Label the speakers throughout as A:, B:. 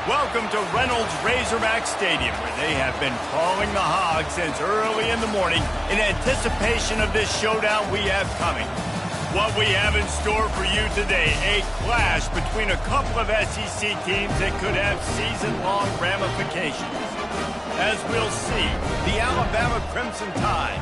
A: Welcome to Reynolds Razorback Stadium, where they have been calling the Hogs since early in the morning in anticipation of this showdown we have coming. What we have in store for you today, a clash between a couple of SEC teams that could have season-long ramifications. As we'll see, the Alabama Crimson Tide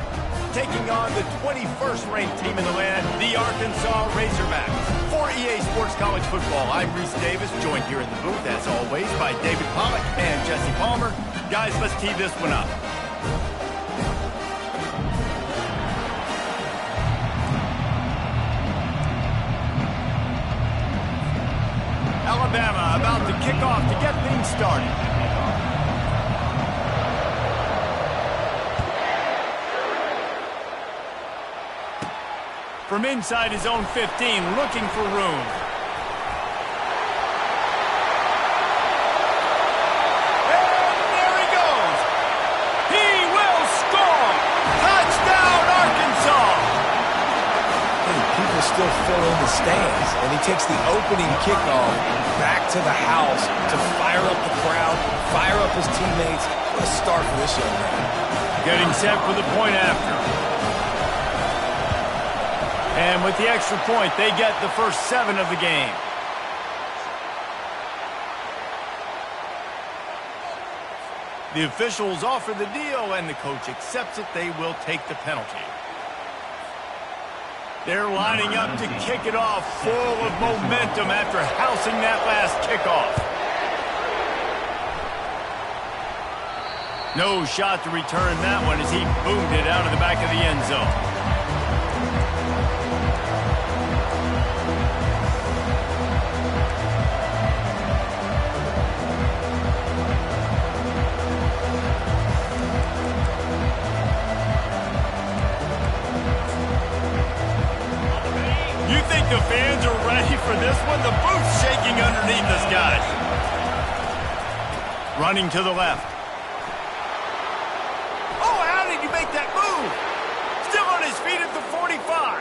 A: taking on the 21st ranked team in the land, the Arkansas Razorbacks. For EA Sports College Football, I'm Reese Davis, joined here in the booth, as always, by David Pollock and Jesse Palmer. Guys, let's tee this one up. Alabama about to kick off to get things started. From inside his own 15, looking for room. And there he goes. He will score. Touchdown, Arkansas.
B: Hey, people still fill in the stands, and he takes the opening kickoff back to the house to fire up the crowd, fire up his teammates. What a start for this young man.
A: Getting set for the point after. And with the extra point, they get the first 7 of the game. The officials offer the deal, and the coach accepts it. They will take the penalty. They're lining up to kick it off, full of momentum after housing that last kickoff. No shot to return that one as he boomed it out of the back of the end zone. The fans are ready for this one. The booth's shaking underneath us, guys. Running to the left. Oh, how did he make that move? Still on his feet at the 45.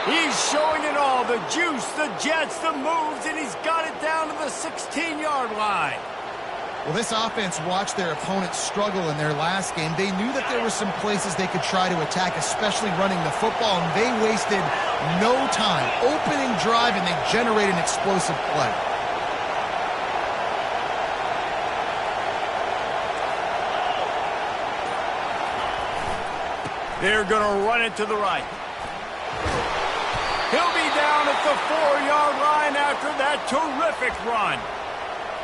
A: He's showing it all. The juice, the jets, the moves, and he's got it down to the 16-yard line.
C: Well, this offense watched their opponents struggle in their last game. They knew that there were some places they could try to attack, especially running the football, and they wasted no time. Opening drive, and they generate an explosive play.
A: They're going to run it to the right. He'll be down at the 4-yard line after that terrific run.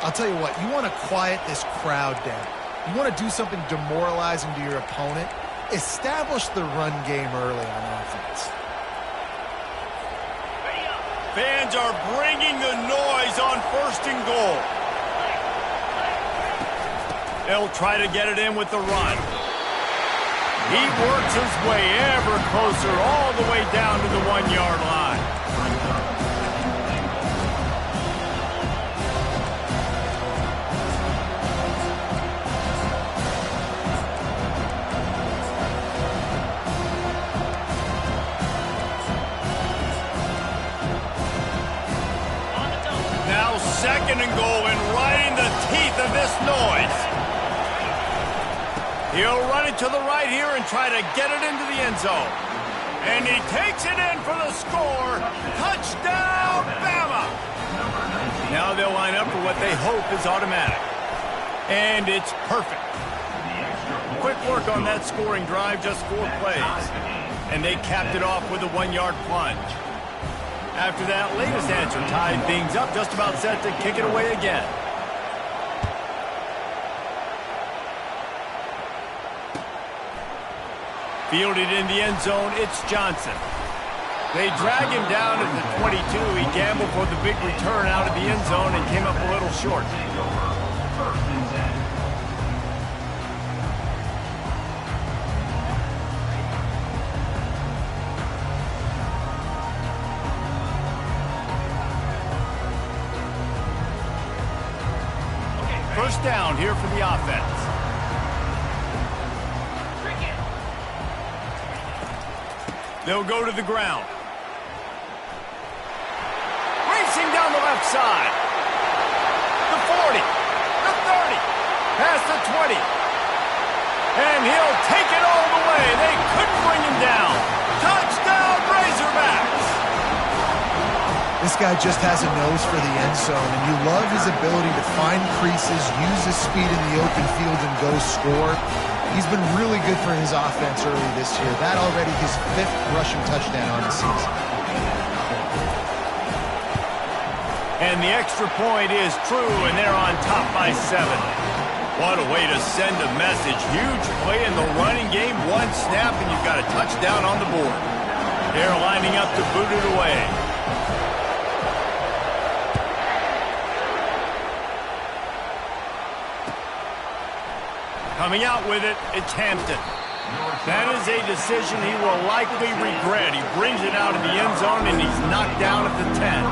C: I'll tell you what, you want to quiet this crowd down. You want to do something demoralizing to your opponent. Establish the run game early on offense.
A: Fans are bringing the noise on 1st and goal. They'll try to get it in with the run. He works his way ever closer all the way down to the 1-yard line. Now 2nd and goal, and right in the teeth of this noise. He'll run it to the right here and try to get it into the end zone. And he takes it in for the score. Touchdown, Bama! Now they'll line up for what they hope is automatic. And it's perfect. Quick work on that scoring drive, just 4 plays. And they capped it off with a 1-yard plunge. After that latest answer tied things up, just about set to kick it away again. Fielded in the end zone, it's Johnson. They drag him down at the 22. He gambled for the big return out of the end zone and came up a little short. First down here for the offense. They'll go to the ground. Racing down the left side. The 4, past the 20. And he'll take it all the way. They couldn't bring him down. Touchdown, Razorbacks!
C: This guy just has a nose for the end zone, and you love his ability to find creases, use his speed in the open field, and go score. He's been really good for his offense early this year. That already his 5th rushing touchdown on the season.
A: And the extra point is true, and they're on top by 7. What a way to send a message. Huge play in the running game. One snap, and you've got a touchdown on the board. They're lining up to boot it away. Coming out with it, it's Hampton. That is a decision he will likely regret. He brings it out of the end zone, and he's knocked down at the 10.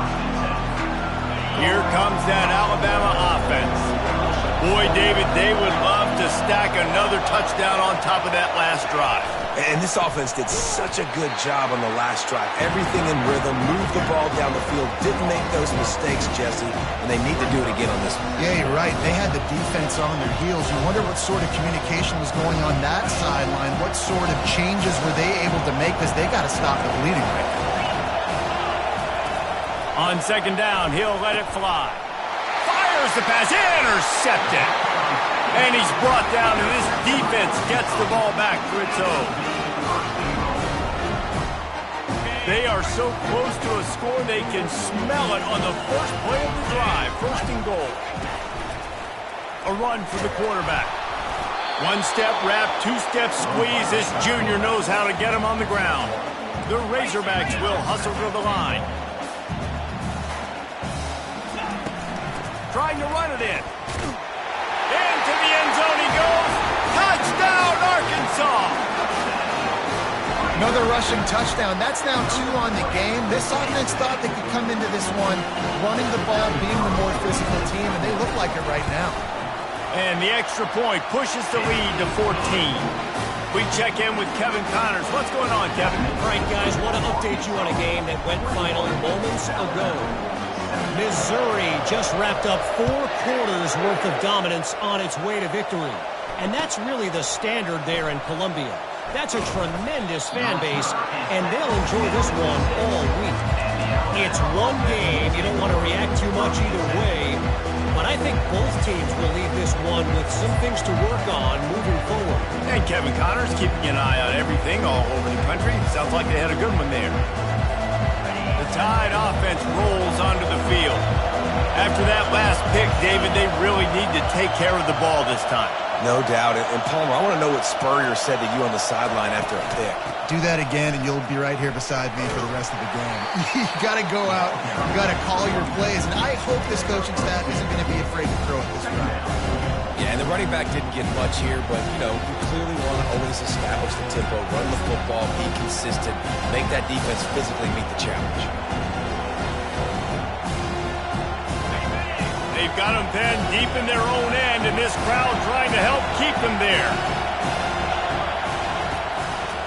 A: Here comes that Alabama offense. Boy, David, they would love to stack another touchdown on top of that last drive.
B: And this offense did such a good job on the last drive. Everything in rhythm, moved the ball down the field, didn't make those mistakes, Jesse, and they need to do it again on this one.
C: Yeah, you're right. They had the defense on their heels. You wonder what sort of communication was going on that sideline. What sort of changes were they able to make, because they got to stop the bleeding right now.
A: On second down, he'll let it fly. Fires the pass, intercepted. And he's brought down, and this defense gets the ball back for its own. They are so close to a score, they can smell it on the first play of the drive. 1st and goal. A run for the quarterback. 1-step wrap, 2-step squeeze. This junior knows how to get him on the ground. The Razorbacks will hustle to the line. Trying to run it in. Into the end zone he goes. Touchdown, Arkansas!
C: Another rushing touchdown. That's now 2 on the game. This offense thought they could come into this one running the ball, being the more physical team, and they look like it right now.
A: And the extra point pushes the lead to 14. We check in with Kevin Connors. What's going on, Kevin?
D: All right, guys, want to update you on a game that went final moments ago. Missouri just wrapped up 4 quarters worth of dominance on its way to victory. And that's really the standard there in Columbia. That's a tremendous fan base, and they'll enjoy this one all week. It's one game. You don't want to react too much either way. But I think both teams will leave this one with some things to work on moving forward.
A: And Kevin Connors keeping an eye on everything all over the country. Sounds like they had a good one there. The Tide offense rolls onto the field. After that last pick, David, they really need to take care of the ball this time.
B: No doubt. And Palmer, I want to know what Spurrier said to you on the sideline after a pick.
C: Do that again, and you'll be right here beside me for the rest of the game. You got to go out. You got to call your plays, and I hope this coaching staff isn't going to be afraid to throw at this drive.
B: Yeah, and the running back didn't get much here, but, you know, you clearly want to always establish the tempo, run the football, be consistent, make that defense physically meet the challenge.
A: They've got them pinned deep in their own end, and this crowd trying to help keep them there.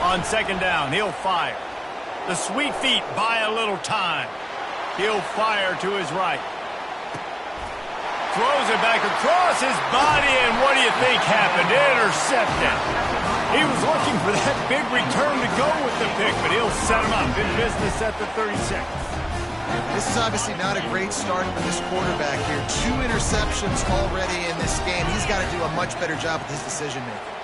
A: On second down, he'll fire. The sweet feet buy a little time. He'll fire to his right. Throws it back across his body, and what do you think happened? Intercepted. He was looking for that big return to go with the pick, but he'll set him up in business at the 36.
C: This is obviously not a great start for this quarterback here. 2 interceptions already in this game. He's got to do a much better job with his decision-making.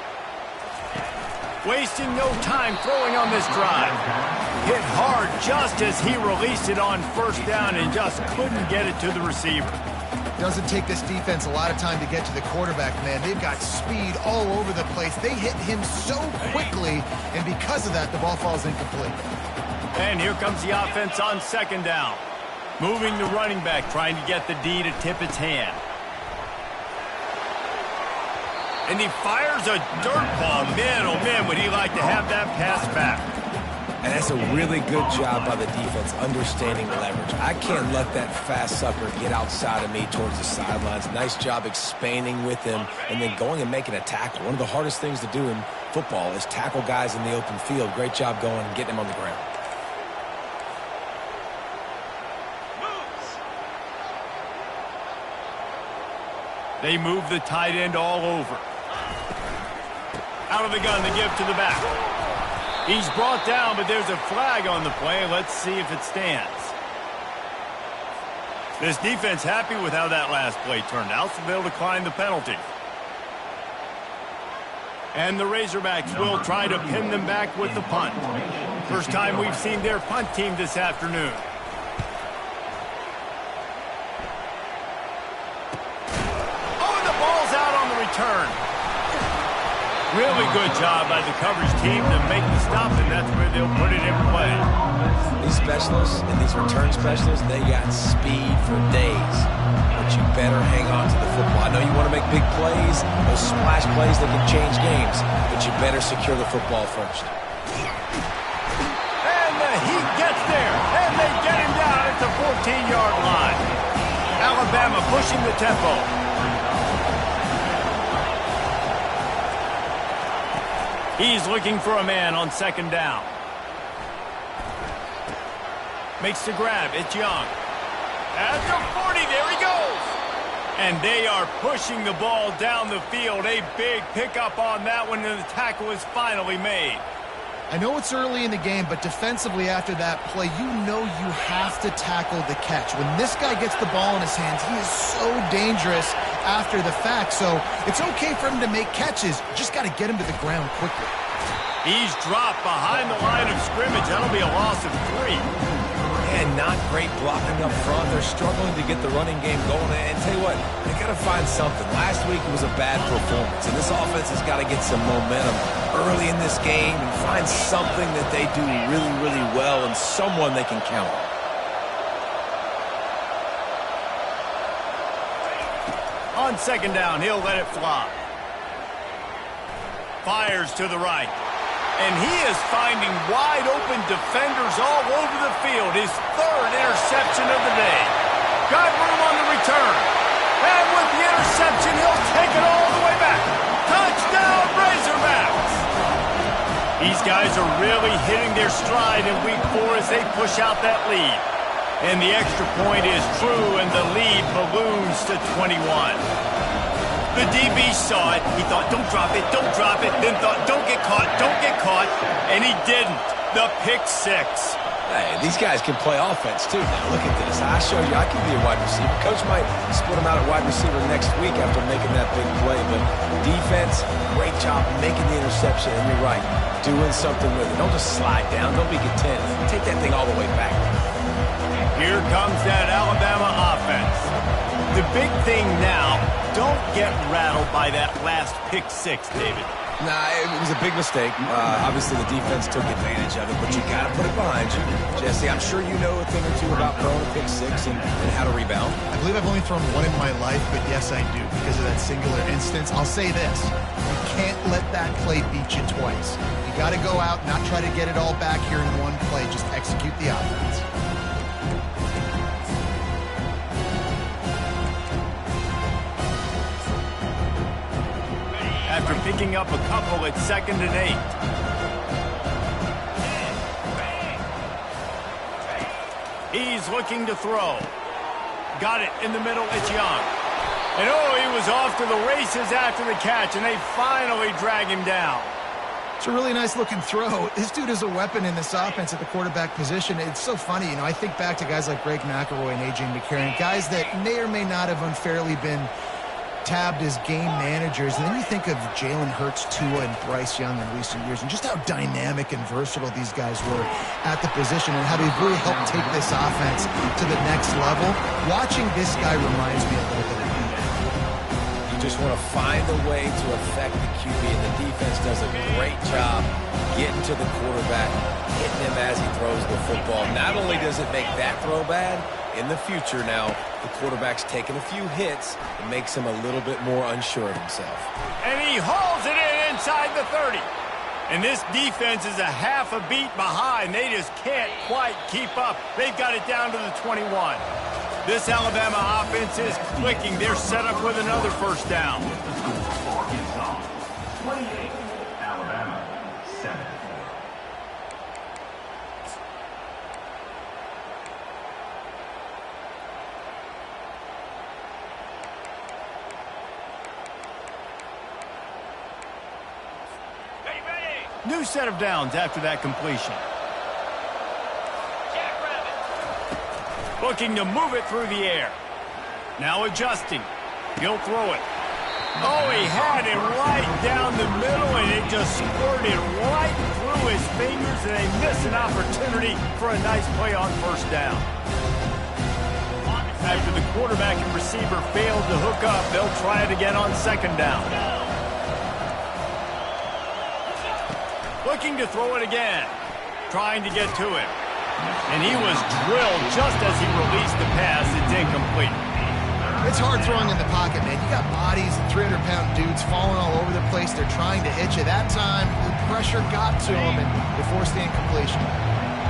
A: Wasting no time throwing on this drive. Hit hard just as he released it on first down and just couldn't get it to the receiver.
C: Doesn't take this defense a lot of time to get to the quarterback, man. They've got speed all over the place. They hit him so quickly, and because of that, the ball falls incomplete.
A: And here comes the offense on second down. Moving the running back, trying to get the D to tip its hand. And he fires a dirt ball. Man, oh man, would he like to have that pass back.
B: And that's a really good job by the defense, understanding leverage. I can't let that fast sucker get outside of me towards the sidelines. Nice job expanding with him and then going and making a tackle. One of the hardest things to do in football is tackle guys in the open field. Great job going and getting them on the ground.
A: They move the tight end all over. Out of the gun, the give to the back. He's brought down, but there's a flag on the play. Let's see if it stands. This defense happy with how that last play turned out, so they'll decline the penalty. And the Razorbacks will try to pin them back with the punt. First time we've seen their punt team this afternoon. Oh, and the ball's out on the return. Really good job by the coverage team to make the stop, and that's where they'll put it in play.
B: These specialists and these return specialists, they got speed for days. But you better hang on to the football. I know you want to make big plays, those splash plays that can change games, but you better secure the football first.
A: And the heat gets there, and they get him down at the 14-yard line. Alabama pushing the tempo. He's looking for a man on second down. Makes the grab. It's Young. At the 40, there he goes. And they are pushing the ball down the field. A big pickup on that one, and the tackle is finally made.
C: I know it's early in the game, but defensively after that play, you know you have to tackle the catch. When this guy gets the ball in his hands, he is so dangerous after the fact. So it's okay for him to make catches. You just got to get him to the ground quickly.
A: He's dropped behind the line of scrimmage. That'll be a loss of 3.
B: And not great blocking up front. They're struggling to get the running game going. And tell you what, they got to find something. Last week it was a bad performance, and this offense has got to get some momentum early in this game and find something that they do really, really well and someone they can count on.
A: On second down, he'll let it fly. Fires to the right. And he is finding wide-open defenders all over the field. His third interception of the day. Got room on the return. And with the interception, he'll take it all the way back. Touchdown, Razorbacks! These guys are really hitting their stride in Week 4 as they push out that lead. And the extra point is true, and the lead balloons to 21. The DB saw it. He thought, don't drop it, don't drop it. Then thought, don't get caught, don't get caught. And he didn't. The pick 6.
B: Hey, these guys can play offense, too. Now, look at this. I showed you I can be a wide receiver. Coach might split him out at wide receiver next week after making that big play. But defense, great job making the interception. And you're right, doing something with it. Don't just slide down. Don't be content. Take that thing all the way back.
A: Here comes that Alabama offense. The big thing now, don't get rattled by that last pick 6, David.
B: Nah, it was a big mistake. Obviously, the defense took advantage of it, but you got to put it behind you. Jesse, I'm sure you know a thing or two about throwing a pick 6 and how to rebound.
C: I believe I've only thrown one in my life, but yes, I do. Because of that singular instance, I'll say this. You can't let that play beat you twice. You got to go out, not try to get it all back here in one play. Just execute the offense.
A: After picking up a couple at 2nd and 8. He's looking to throw. Got it in the middle, it's Young. And oh, he was off to the races after the catch, and they finally drag him down.
C: It's a really nice looking throw. This dude is a weapon in this offense at the quarterback position. It's so funny, I think back to guys like Greg McElroy and A.J. McCarron, guys that may or may not have unfairly been tabbed as game managers. And then you think of Jalen Hurts, Tua, and Bryce Young in recent years, and just how dynamic and versatile these guys were at the position and how they've really helped take this offense to the next level. Watching this guy reminds me a little bit of him.
B: You just want to find a way to affect the QB, and the defense does a great job getting to the quarterback, hitting him as he throws the football. Not only does it make that throw bad, in the future now, the quarterback's taking a few hits. It makes him a little bit more unsure of himself.
A: And he hauls it in inside the 30. And this defense is a half a beat behind. They just can't quite keep up. They've got it down to the 21. This Alabama offense is clicking. They're set up with another first down.
E: 28, Alabama, 7.
A: New set of downs after that completion. Looking to move it through the air. Now adjusting. He'll throw it. Oh, he had it right down the middle, and it just squirted right through his fingers, and they miss an opportunity for a nice play on first down. After the quarterback and receiver failed to hook up, they'll try it again on second down. Looking to throw it again. Trying to get to him. And he was drilled just as he released the pass. It's incomplete.
C: It's hard throwing in the pocket, man. You got bodies and 300-pound dudes falling all over the place. They're trying to hit you. That time, the pressure got to them, and they forced the incompletion.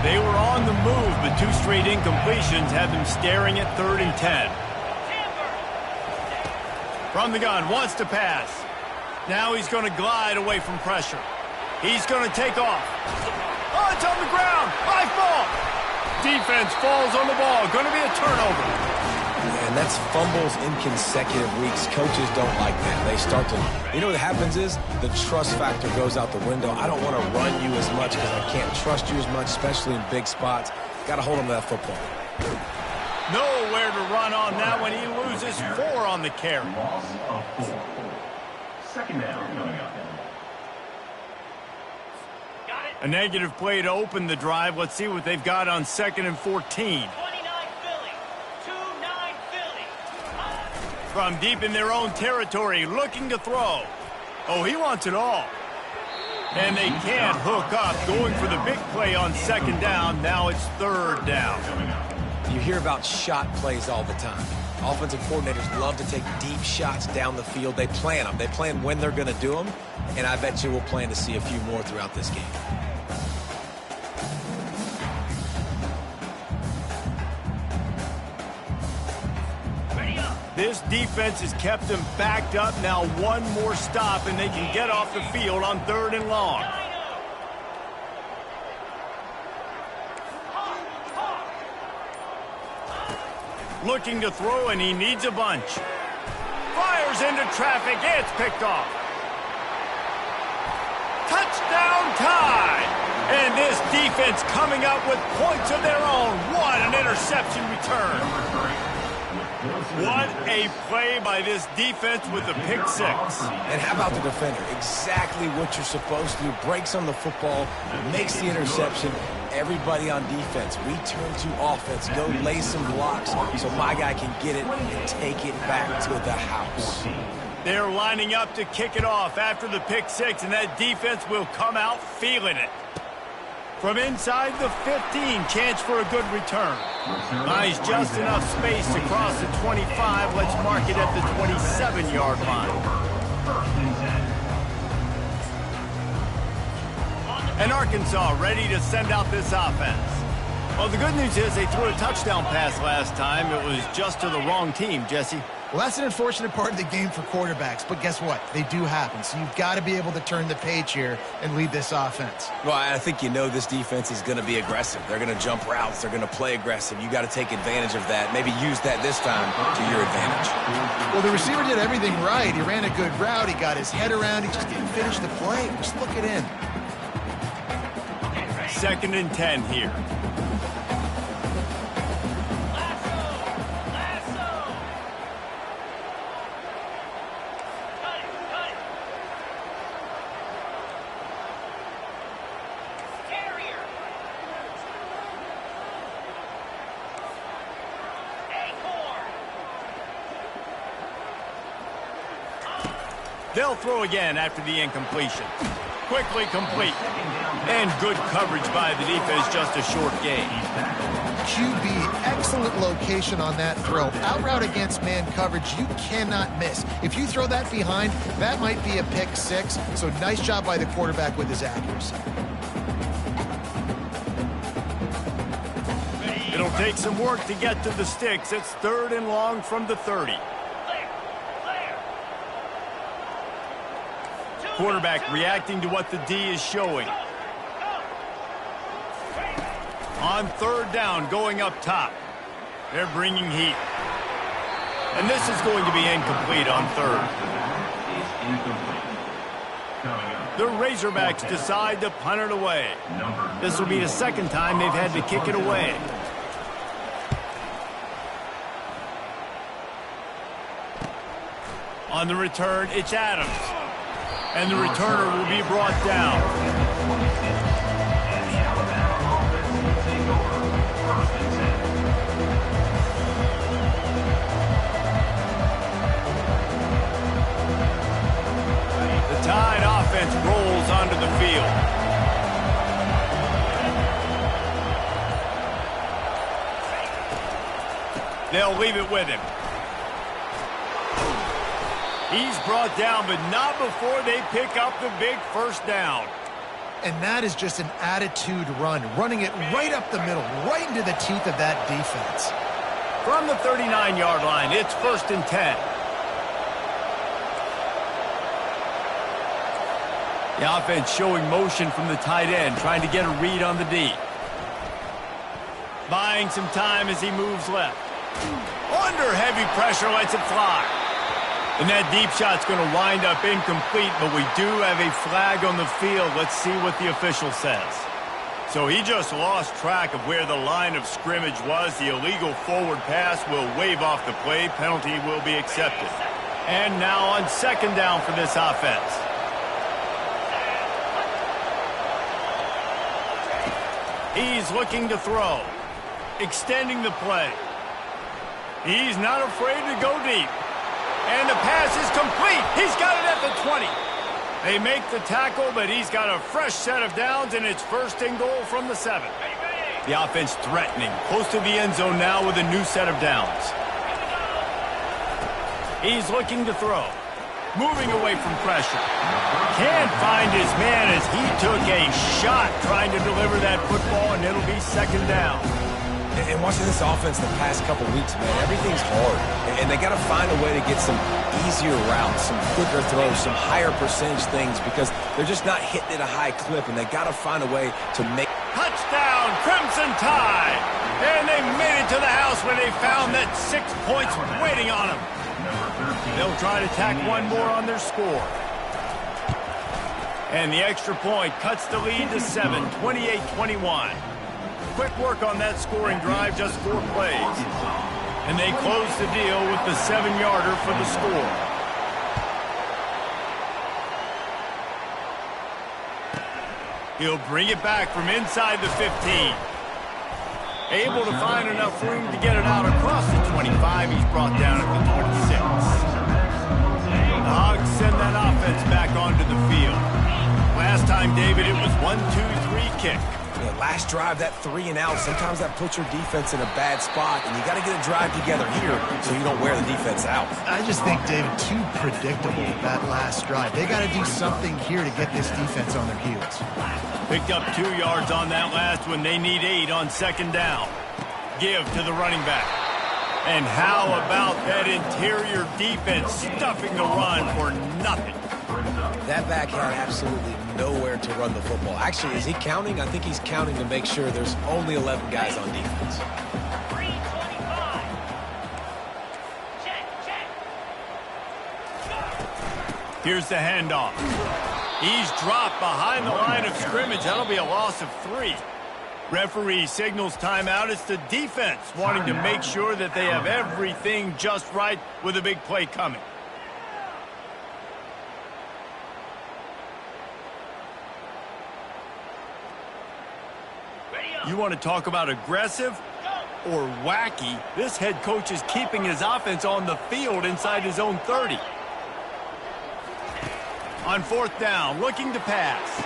A: They were on the move, but 2 straight incompletions had them staring at 3rd and 10. From the gun, wants to pass. Now he's going to glide away from pressure. He's going to take off. Oh, it's on the ground. High fall. Defense falls on the ball. Going to be a turnover.
B: And that's fumbles in consecutive weeks. Coaches don't like that. They start to, you know what happens is the trust factor goes out the window. I don't want to run you as much because I can't trust you as much, especially in big spots. Got to hold on to that football.
A: Nowhere to run on that when he loses 4 on the carry.
E: Loss of 4. Second down coming up.
A: A negative play to open the drive. Let's see what they've got on 2nd and 14. From deep in their own territory, looking to throw. Oh, he wants it all. And they can't hook up, going for the big play on 2nd down. Now it's 3rd down.
B: You hear about shot plays all the time. Offensive coordinators love to take deep shots down the field. They plan them. They plan when they're going to do them. And I bet you we'll plan to see a few more throughout this game.
A: This defense has kept them backed up. Now 1 more stop, and they can get off the field on 3rd and long. Looking to throw, and he needs a bunch. Fires into traffic. It's picked off. Touchdown tie. And this defense coming up with points of their own. What an interception return. What a play by this defense with the pick 6.
B: And how about the defender? Exactly what you're supposed to do. Breaks on the football, makes the interception. Everybody on defense, we turn to offense. Go lay some blocks so my guy can get it and take it back to the house.
A: They're lining up to kick it off after the pick 6, and that defense will come out feeling it. From inside the 15, chance for a good return. Nice, just enough space to cross the 25. Let's mark it at the 27-yard line. And Arkansas ready to send out this offense. Well, the good news is they threw a touchdown pass last time. It was just to the wrong team, Jesse.
C: Well, that's an unfortunate part of the game for quarterbacks, but guess what? They do happen, so you've got to be able to turn the page here and lead this offense.
B: Well, I think you know this defense is going to be aggressive. They're going to jump routes. They're going to play aggressive. You got to take advantage of that. Maybe use that this time to your advantage.
C: Well, the receiver did everything right. He ran a good route. He got his head around. He just didn't finish the play. Just look it in.
A: 2nd and 10 here. They'll throw again after the incompletion. Quickly complete. And good coverage by the defense, just a short gain.
C: QB, excellent location on that throw. Out route against man coverage, you cannot miss. If you throw that behind, that might be a pick 6. So nice job by the quarterback with his accuracy.
A: It'll take some work to get to the sticks. It's 3rd and long from the 30. Quarterback reacting to what the D is showing. On 3rd down, going up top. They're bringing heat. And this is going to be incomplete on 3rd.
E: Is incomplete. Coming up.
A: The Razorbacks decide to punt it away. This will be the second time they've had to kick it away. On the return, it's Adams. And the returner will be brought down. The Tide offense rolls onto the field. They'll leave it with him. He's brought down, but not before they pick up the big first down.
C: And that is just an attitude run, running it right up the middle, right into the teeth of that defense.
A: From the 39-yard line, it's 1st and 10. The offense showing motion from the tight end, trying to get a read on the D. Buying some time as he moves left. Under heavy pressure, lets it fly. And that deep shot's going to wind up incomplete, but we do have a flag on the field. Let's see what the official says. So he just lost track of where the line of scrimmage was. The illegal forward pass will wave off the play. Penalty will be accepted. And now on 2nd down for this offense. He's looking to throw. Extending the play. He's not afraid to go deep. And the pass is complete. He's got it at the 20. They make the tackle, but he's got a fresh set of downs, and it's 1st and goal from the 7. The offense threatening, close to the end zone now with a new set of downs. He's looking to throw. Moving away from pressure. Can't find his man as he took a shot trying to deliver that football, and it'll be 2nd down.
B: And watching this offense the past couple weeks, man, everything's hard. And they got to find a way to get some easier routes, some quicker throws, some higher percentage things because they're just not hitting at a high clip, and they got to find a way to make...
A: Touchdown, Crimson Tide! And they made it to the house where they found that 6 points waiting on them. They'll try to tack one more on their score. And the extra point cuts the lead to 7, 28-21. Quick work on that scoring drive, just 4 plays. And they close the deal with the 7-yarder for the score. He'll bring it back from inside the 15. Able to find enough room to get it out across the 25. He's brought down at the 26. The Hogs send that offense back onto the field. Last time, David, it was 1-2-3 kick.
B: Yeah, last drive, that 3 and out, sometimes that puts your defense in a bad spot, and you got to get a drive together here so you don't wear the defense out.
C: I just think, David, too predictable, that last drive. They got to do something here to get this defense on their heels.
A: Picked up 2 yards on that last one. They need 8 on 2nd down. Give to the running back. And how about that interior defense stuffing the run for nothing?
B: That back had absolutely nowhere to run the football. Actually, is he counting? I think he's counting to make sure there's only 11 guys on defense.
A: Here's the handoff. He's dropped behind the line of scrimmage. That'll be a loss of 3. Referee signals timeout. It's the defense wanting to make sure that they have everything just right with a big play coming. You want to talk about aggressive or wacky? This head coach is keeping his offense on the field inside his own 30. On 4th down, looking to pass.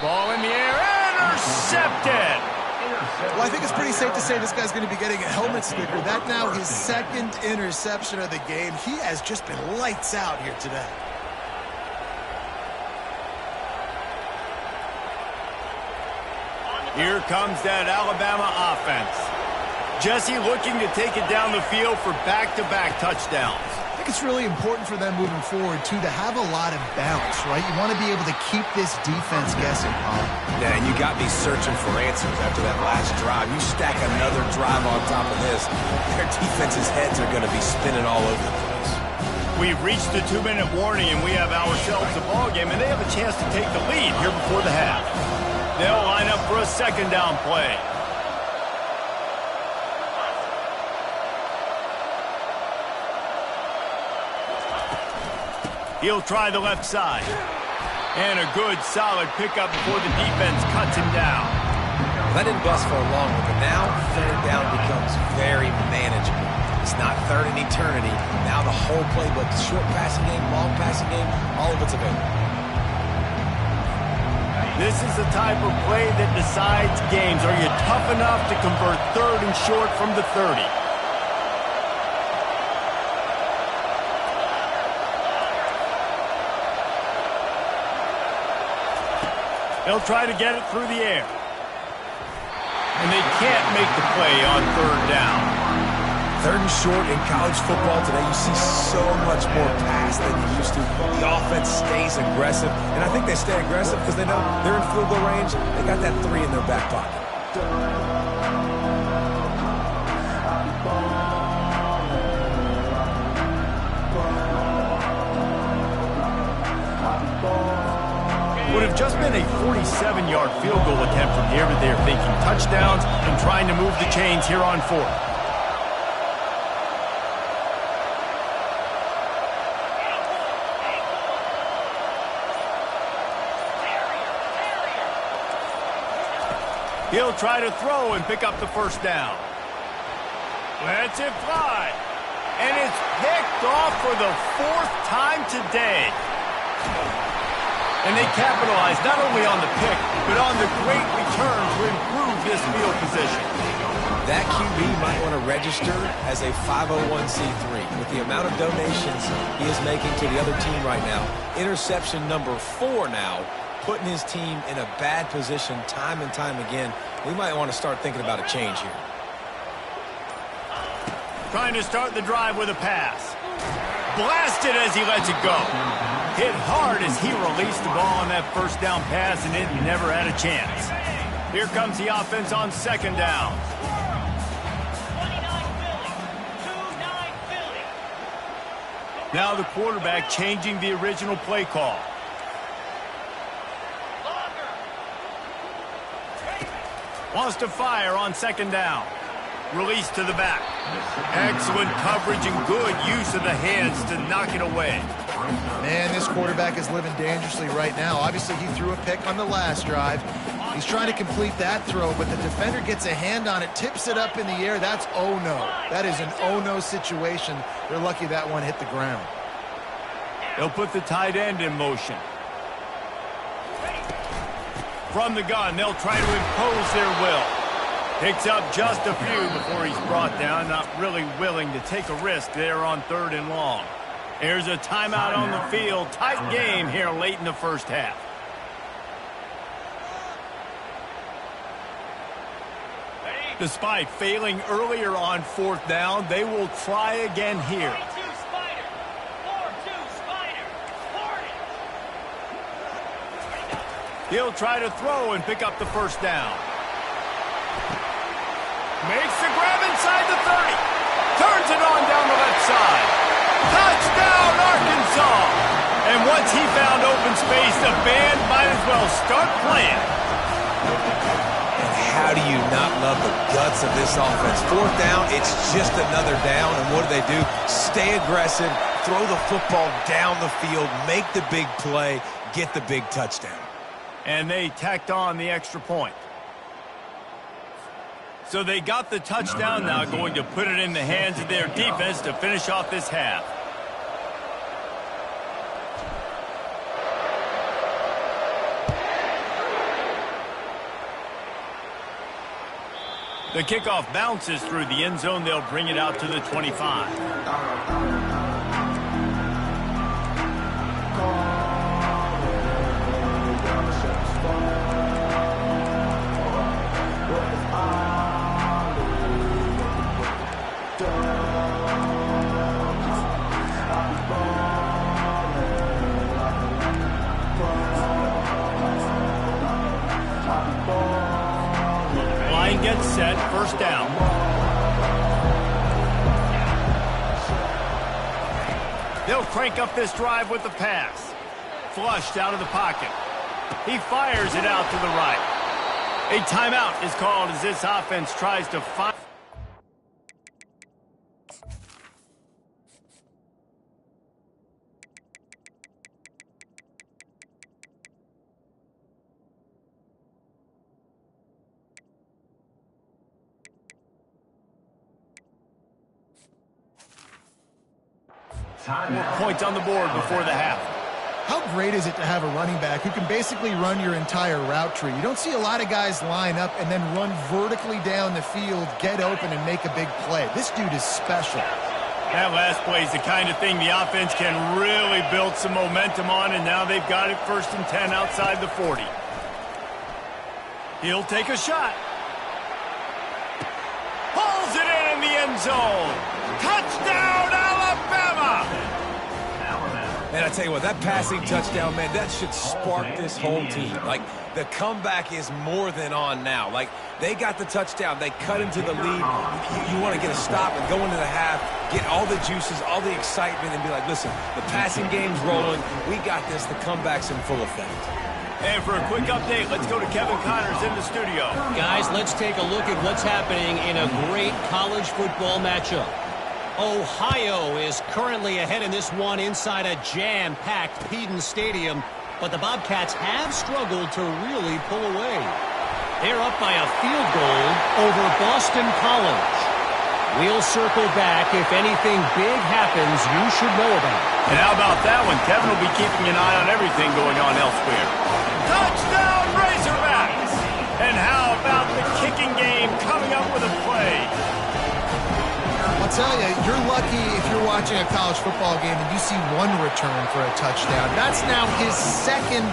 A: Ball in the air, intercepted!
C: Well, I think it's pretty safe to say this guy's going to be getting a helmet sticker. That now his 2nd interception of the game. He has just been lights out here today.
A: Here comes that Alabama offense. Jesse looking to take it down the field for back-to-back touchdowns.
C: I think it's really important for them moving forward, too, to have a lot of bounce, right? You want to be able to keep this defense guessing, Paul.
B: Yeah, and you got me searching for answers after that last drive. You stack another drive on top of this, their defense's heads are going to be spinning all over the place.
A: We've reached the 2-minute warning, and we have ourselves a ball game, and they have a chance to take the lead here before the half. They'll line up for a second down play. He'll try the left side. And a good, solid pickup before the defense cuts him down.
B: That didn't bust for a long one, but now third down becomes very manageable. It's not third in eternity. Now the whole playbook, short passing game, long passing game, all of it's available.
A: This is the type of play that decides games. Are you tough enough to convert third and short from the 30? They'll try to get it through the air. And they can't make the play on third down.
B: Third and short in college football today, you see so much more pass than you used to. The offense stays aggressive, and I think they stay aggressive because they know they're in field goal range. They got that 3 in their back pocket.
A: Would have just been a 47-yard field goal attempt from here, but they're thinking touchdowns and trying to move the chains here on fourth. He'll try to throw and pick up the first down. Lets it fly. And it's picked off for the 4th time today. And they capitalize not only on the pick, but on the great return to improve this field position.
B: That QB might want to register as a 501c3. With the amount of donations he is making to the other team right now, interception number 4 now, putting his team in a bad position time and time again. We might want to start thinking about a change here.
A: Trying to start the drive with a pass. Blasted as he lets it go. Hit hard as he released the ball on that first down pass, and it never had a chance. Here comes the offense on second down. Now the quarterback changing the original play call. Wants to fire on second down. Release to the back. Excellent coverage and good use of the hands to knock it away.
C: Man, this quarterback is living dangerously right now. Obviously, he threw a pick on the last drive. He's trying to complete that throw, but the defender gets a hand on it, tips it up in the air. That's oh-no. That is an oh-no situation. They're lucky that one hit the ground.
A: They'll put the tight end in motion. From the gun, they'll try to impose their will. Picks up just a few before he's brought down. Not really willing to take a risk there on third and long. There's a timeout on the field. Tight game here late in the first half. Despite failing earlier on fourth down, they will try again here. He'll try to throw and pick up the first down. Makes the grab inside the 30. Turns it on down the left side. Touchdown, Arkansas! And once he found open space, the band might as well start playing.
B: And how do you not love the guts of this offense? Fourth down, it's just another down. And what do? Stay aggressive, throw the football down the field, make the big play, get the big touchdown.
A: And they tacked on the extra point. So they got the touchdown, now going to put it in the hands of their defense to finish off this half. The kickoff bounces through the end zone. They'll bring it out to the 25. Gets set, first down. They'll crank up this drive with the pass. Flushed out of the pocket. He fires it out to the right. A timeout is called as this offense tries to find... More points on the board before the half.
C: How great is it to have a running back who can basically run your entire route tree? You don't see a lot of guys line up and then run vertically down the field, get open, and make a big play. This dude is special.
A: That last play is the kind of thing the offense can really build some momentum on, and now they've got it 1st and 10 outside the 40. He'll take a shot. Pulls it in the end zone. Touchdown, Alabama!
B: Man, I tell you what, that passing touchdown, man, that should spark this whole team. Like, the comeback is more than on now. Like, they got the touchdown. They cut into the lead. You want to get a stop and go into the half, get all the juices, all the excitement, and be like, listen, the passing game's rolling. We got this. The comeback's in full effect.
A: And for a quick update, let's go to Kevin Connors in the studio.
D: Guys, let's take a look at what's happening in a great college football matchup. Ohio is currently ahead in this one inside a jam-packed Peden Stadium, but the Bobcats have struggled to really pull away. They're up by a field goal over Boston College. We'll circle back if anything big happens you should know about.
A: And how about that one? Kevin will be keeping an eye on everything going on elsewhere. Touchdown, Razorbacks! And how about the kicking game coming up with a play?
C: I'll tell you, you're lucky if you're watching a college football game and you see one return for a touchdown. That's now his 2nd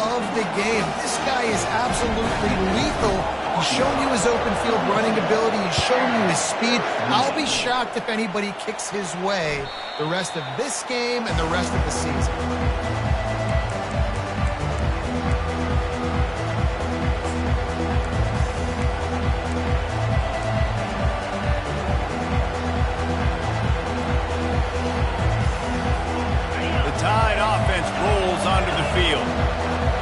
C: of the game. This guy is absolutely lethal. He's shown you his open field running ability. He's shown you his speed. I'll be shocked if anybody kicks his way the rest of this game and the rest of the season.
A: Tide offense rolls onto the field.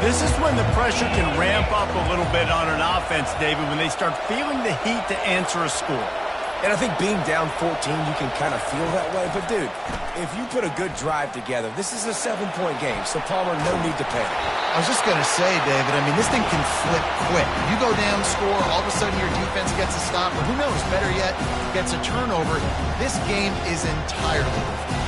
A: This is when the pressure can ramp up a little bit on an offense, David, when they start feeling the heat to answer a score.
B: And I think being down 14, you can kind of feel that way. But, dude, if you put a good drive together, this is a 7-point game. So, Palmer, no need to panic.
C: I was just going to say, David, I mean, this thing can flip quick. You go down, score, all of a sudden your defense gets a stop, or who knows, better yet, gets a turnover. This game is entirely different.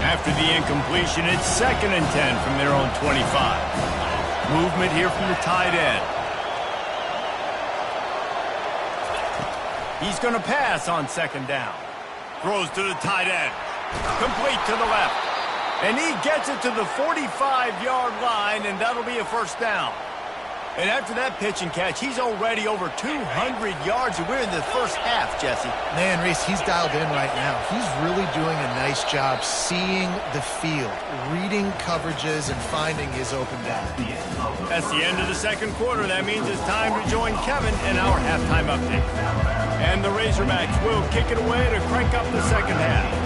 A: After the incompletion, it's 2nd and 10 from their own 25. Movement here from the tight end. He's going to pass on 2nd down. Throws to the tight end. Complete to the left. And he gets it to the 45-yard line, and that'll be a 1st down. And after that pitch and catch, he's already over 200 yards, and we're in the 1st half, Jesse.
C: Man, Reese, he's dialed in right now. He's really doing a nice job seeing the field, reading coverages, and finding his open guy.
A: That's the end of the 2nd quarter. That means it's time to join Kevin in our halftime update. And the Razorbacks will kick it away to crank up the 2nd half.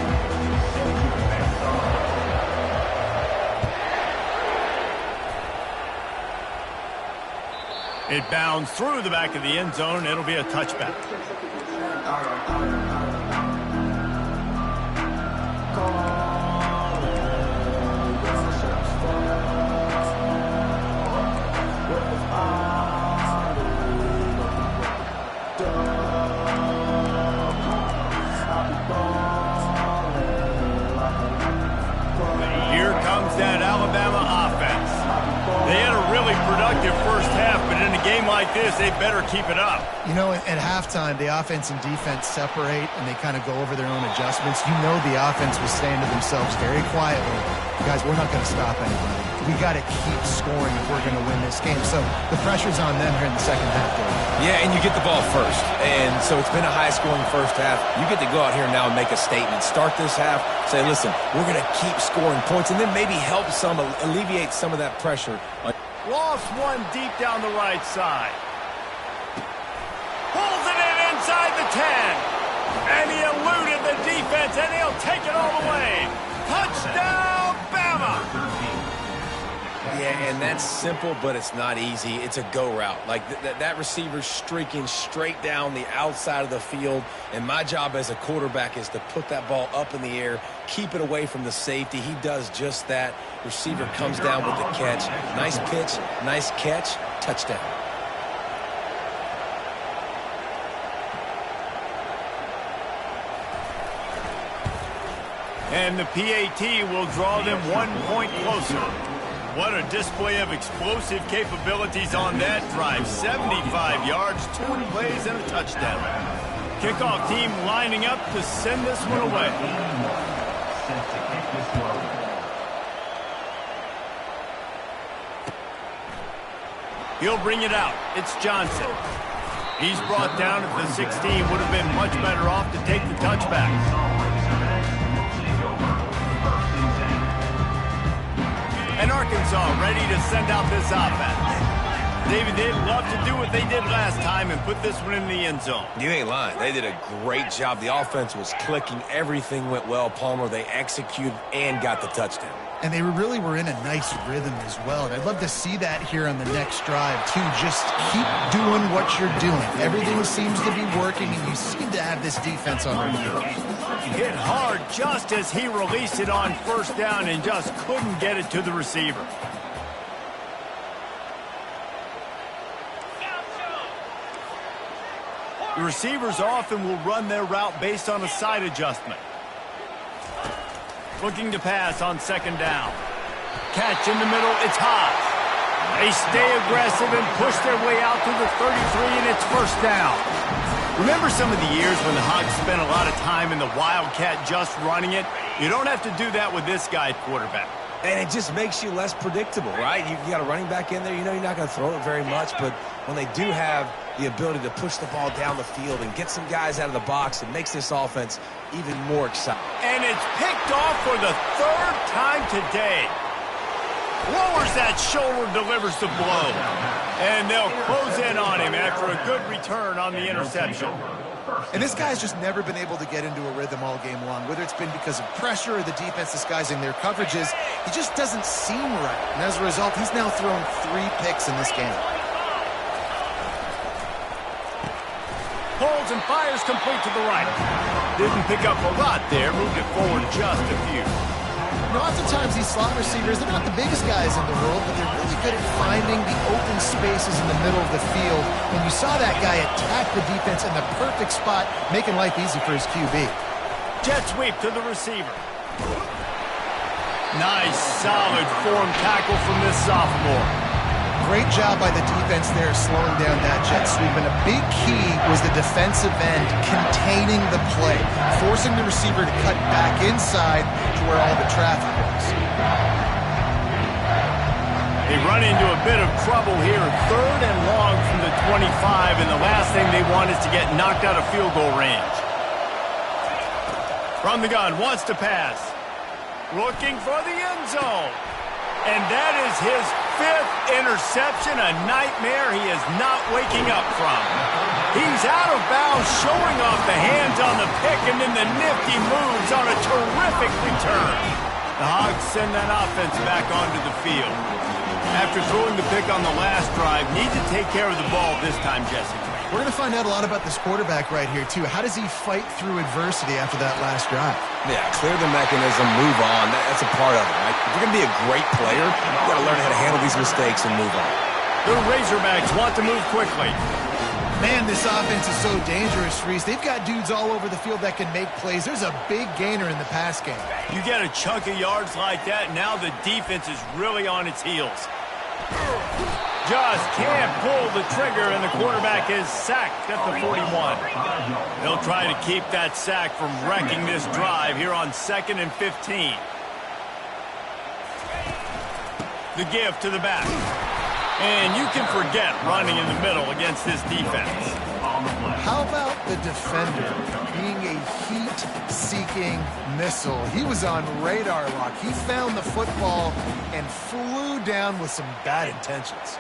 A: It bounds through the back of the end zone. It'll be a touchback. Here comes that Alabama offense. They had a really productive 1st half, but in a game like this, they better keep it up.
C: You know, at halftime, the offense and defense separate, and they kind of go over their own adjustments. You know the offense was saying to themselves very quietly, guys, we're not going to stop anybody. We got to keep scoring if we're going to win this game. So the pressure's on them here in the 2nd half, Dave.
B: Yeah, and you get the ball first. And so it's been a high-scoring 1st half. You get to go out here now and make a statement. Start this half, say, listen, we're going to keep scoring points, and then maybe help some, alleviate some of that pressure.
A: Lost one deep down the right side. 10. And he eluded the defense, and he'll take it all the way. Touchdown, Bama!
B: Yeah, and that's simple, but it's not easy. It's a go route. Like, that receiver's streaking straight down the outside of the field, and my job as a quarterback is to put that ball up in the air, keep it away from the safety. He does just that. Receiver comes down with the catch. Nice pitch, nice catch, touchdown.
A: And the PAT will draw them 1 point closer. What a display of explosive capabilities on that drive. 75 yards, 2 plays, and a touchdown. Kickoff team lining up to send this one away.
E: Set to kick this one.
A: He'll bring it out. It's Johnson. He's brought down at the 16. Would have been much better off to take the touchback. And Arkansas ready to send out this offense. David, they'd love to do what they did last time and put this one in the end zone.
B: You ain't lying. They did a great job. The offense was clicking. Everything went well. Palmer, they executed and got the touchdown.
C: And they really were in a nice rhythm as well. And I'd love to see that here on the next drive, too. Just keep doing what you're doing. Everything seems to be working, and you seem to have this defense on their heels.
A: Hit hard just as he released it on first down and just couldn't get it to the receiver. The receivers often will run their route based on a side adjustment. Looking to pass on second down. Catch in the middle, it's Haas. They stay aggressive and push their way out to the 33, and it's first down. Remember some of the years when the Hogs spent a lot of time in the Wildcat just running it? You don't have to do that with this guy at quarterback.
B: And it just makes you less predictable, right? You got a running back in there. You know you're not going to throw it very much, but when they do have the ability to push the ball down the field and get some guys out of the box, it makes this offense even more exciting.
A: And it's picked off for the 3rd time today. Lowers that shoulder, delivers the blow. And they'll close in on him after a good return on the interception.
C: And this guy's just never been able to get into a rhythm all game long, whether it's been because of pressure or the defense disguising their coverages. He just doesn't seem right. And as a result, he's now thrown 3 picks in this game.
A: Holds and fires complete to the right. Didn't pick up a lot there, moved it forward just a few.
C: You know, oftentimes these slot receivers, they're not the biggest guys in the world, but they're really good at finding the open spaces in the middle of the field. And you saw that guy attack the defense in the perfect spot, making life easy for his QB.
A: Jet sweep to the receiver. Nice, solid form tackle from this sophomore.
C: Great job by the defense there slowing down that jet sweep. And a big key was the defensive end containing the play, forcing the receiver to cut back inside to where all the traffic was.
A: They run into a bit of trouble here. 3rd and long from the 25, and the last thing they want is to get knocked out of field goal range. From the gun, wants to pass. Looking for the end zone. And that is his 5th interception, a nightmare he is not waking up from. He's out of bounds, showing off the hands on the pick, and then the nifty moves on a terrific return. The Hogs send that offense back onto the field. After throwing the pick on the last drive, need to take care of the ball this time, Jesse.
C: We're going to find out a lot about this quarterback right here, too. How does he fight through adversity after that last drive?
B: Yeah, clear the mechanism, move on. That's a part of it, right? If you're going to be a great player, you got to learn how to handle these mistakes and move on.
A: The Razorbacks want to move quickly.
C: Man, this offense is so dangerous, Reese. They've got dudes all over the field that can make plays. There's a big gainer in the pass game.
A: You get a chunk of yards like that, now the defense is really on its heels. Just can't pull the trigger, and the quarterback is sacked at the 41. They'll try to keep that sack from wrecking this drive here on 2nd and 15. The give to the back. And you can forget running in the middle against this defense.
C: How about the defender being a heat-seeking missile? He was on radar lock. He found the football and flew down with some bad intentions.